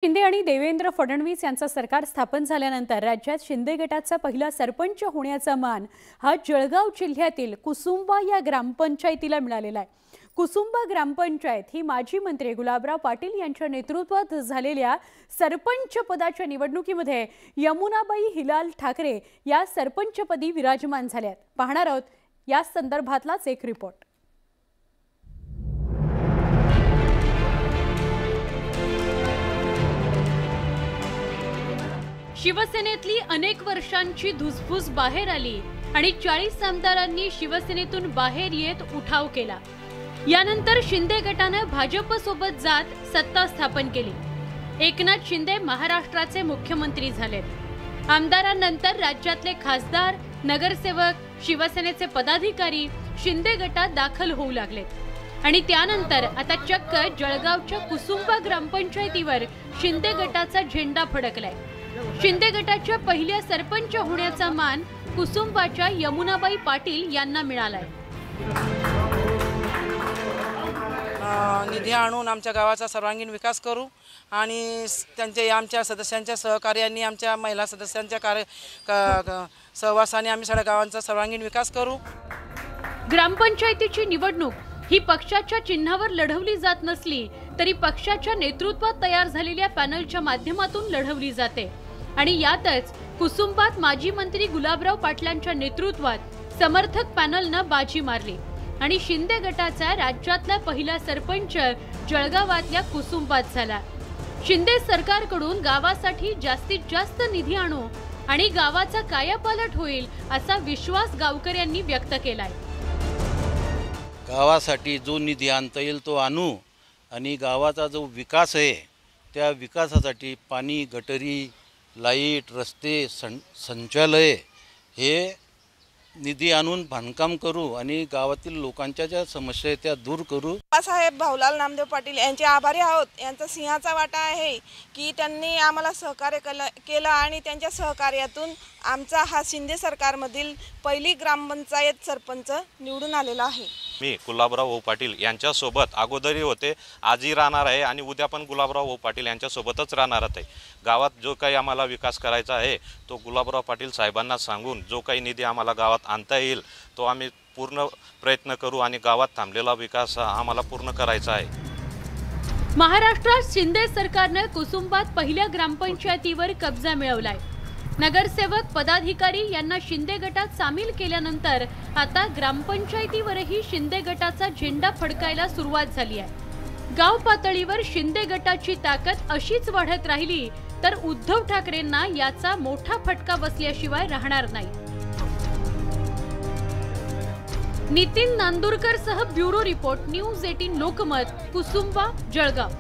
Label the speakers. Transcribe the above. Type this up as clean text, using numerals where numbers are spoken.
Speaker 1: शिंदे आणि देवेंद्र फडणवीस यांचं सरकार स्थापन झाल्यानंतर राज्यात शिंदे गटाचा पहिला सरपंच होण्याचा मान हा जळगाव जिल्ह्यातील कुसुंबा या ग्रामपंचायतीला मिळालेला आहे। कुसुंबा ग्रामपंचायत ही माजी मंत्री गुलाबराव पाटील यांच्या नेतृत्वात झालेल्या सरपंच पदाच्या निवडणुकीमध्ये यमुनाबाई हिलाल ठाकरे या सरपंचपदी विराजमान झाल्यात। पाहणार आहोत या संदर्भातलाच एक रिपोर्ट। शिवसेनेतली अनेक वर्षांची धुसफूस बाहेर आली आणि 40 आमदारांनी शिवसेनेतून बाहेर येत उठाव केला। यानंतर शिंदे गटाने भाजप सोबत जात सत्ता स्थापन केली। एकनाथ शिंदे महाराष्ट्राचे मुख्यमंत्री झालेत। आमदारांनंतर राज्यातले खासदार, नगरसेवक, शिवसेनेचे पदाधिकारी शिंदे गटात दाखल होऊ लागलेत आणि त्यानंतर आता चक्क जळगावच्या कुसुंबा ग्रामपंचायतीवर शिंदे गटाचा झेंडा फडकलाय। शिंदे गटाच्या पहिल्या सरपंच होण्याचा मान कुसुंबाच्या यमुनाबाई पाटील यांना मिळालाय।
Speaker 2: निधी आणून आमच्या गावाचा सर्वांगीण विकास करू आणि आमच्या सदस्यांच्या सहकार्याने, आमच्या महिला सदस्यांच्या सहवासाने आम्ही सगळ्या गावांचा सर्वांगीण विकास करू।
Speaker 1: ग्रामपंचायतीची निवडणूक ही पक्षाच्या चिन्हावर लढवली जात नसली तरी पक्षाच्या नेतृत्वात तयार झालेल्या पॅनलच्या माध्यमातून लढवली जाते आणि यातच कुसुंबात माजी मंत्री गुलाबराव पाटलांच्या नेतृत्वात समर्थक पॅनलने बाजी मारली आणि शिंदे गटाचा राज्यातला पहिला सरपंच जळगावातल्या कुसुंबात झाला। शिंदे सरकारकडून गावासाठी जास्तीत जास्त निधी आणू आणि गावाचा कायापालट होईल असा विश्वास गावकऱ्यांनी व्यक्त केलाय।
Speaker 3: गावासाठी जो निधी आणता येईल तो आणू आणि गावाचा जो विकास आहे त्या विकासासाठी पाणी, गटरी, लाईट, रस्ते, संचालय हे निधी आणून बांधकाम करू आणि गावातील लोकांच्या ज्या समस्या आहेत त्या दूर करू।
Speaker 4: साहेब भाऊलाल नामदेव पाटील यांचे आभारी आहोत। यांचा सिंहाचा वाटा आहे की त्यांनी आम्हाला सहकार्य केलं आणि त्यांच्या सहकार्यातून आमचा हा शिंदे सरकारमधील पहिली ग्रामपंचायत सरपंच निवडून आलेला आहे।
Speaker 5: मी गुलाबराव पाटील यांच्यासोबत अगोदरही होते, आजही राहणार आहे आणि उद्या पण गुलाबराव पाटील यांच्यासोबतच राहणार आहे। गावात जो काही आम्हाला विकास करायचा आहे तो गुलाबराव पाटील साहेबांना सांगून जो काही निधी आम्हाला गावात आणता येईल तो आम्ही पूर्ण प्रयत्न करू आणि गावात थांबलेला विकास आम्हाला पूर्ण करायचा आहे।
Speaker 1: महाराष्ट्रात शिंदे सरकारने कुसुंबात पहिल्या ग्रामपंचायतीवर कब्जा मिळवलाय। नगरसेवक, पदाधिकारी यांना शिंदे गटात सामील केल्यानंतर आता ग्रामपंचायतीवरही शिंदे गटाचा झेंडा फडकायला सुरुवात झाली आहे। गाव पातळीवर शिंदे गटाची ताकद अशीच वाढत राहिली तर उद्धव ठाकरेंना याचा मोठा फटका बसल्याशिवाय राहणार नाही। नितीन नांदुरकर सह bureau report, news 18 Lokmat, Kusumba, Jalgaon.